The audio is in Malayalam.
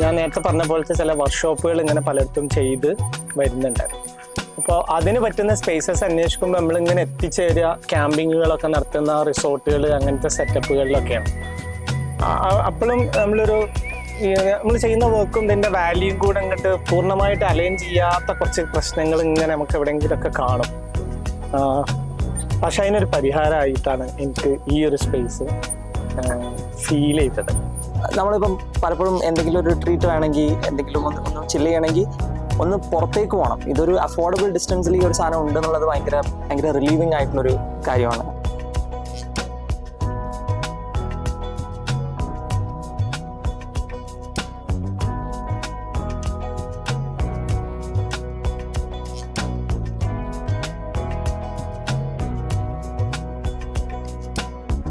ഞാൻ നേരത്തെ പറഞ്ഞ പോലത്തെ ചില വർക്ക്ഷോപ്പുകൾ ഇങ്ങനെ പലയിടത്തും ചെയ്ത് വരുന്നുണ്ടായിരുന്നു. അപ്പോൾ അതിന് പറ്റുന്ന സ്പേസസ് അന്വേഷിക്കുമ്പോൾ നമ്മളിങ്ങനെ എത്തിച്ചേരുക ക്യാമ്പിങ്ങുകളൊക്കെ നടത്തുന്ന റിസോർട്ടുകൾ അങ്ങനത്തെ സെറ്റപ്പുകളിലൊക്കെയാണ്. അപ്പോഴും നമ്മൾ ചെയ്യുന്ന വർക്കും ഇതിൻ്റെ വാല്യൂയും കൂടെ അങ്ങോട്ട് പൂർണ്ണമായിട്ട് അലൈൻ ചെയ്യാത്ത കുറച്ച് പ്രശ്നങ്ങൾ ഇങ്ങനെ നമുക്ക് എവിടെയെങ്കിലുമൊക്കെ കാണും. പക്ഷെ അതിനൊരു പരിഹാരമായിട്ടാണ് എനിക്ക് ഈ ഒരു സ്പേസ് ഫീൽ ചെയ്തത്. നമ്മളിപ്പം പലപ്പോഴും എന്തെങ്കിലും ഒരു ട്രീറ്റ് വേണമെങ്കിൽ, എന്തെങ്കിലും ഒന്ന് ചില്ല് ചെയ്യണമെങ്കിൽ ഒന്ന് പുറത്തേക്ക് പോകണം. ഇതൊരു അഫോർഡബിൾ ഡിസ്റ്റൻസിൽ ഈ ഒരു സാധനം ഉണ്ടെന്നുള്ളത് ഭയങ്കര റിലീവിങ് ആയിട്ടുള്ളൊരു കാര്യമാണ്.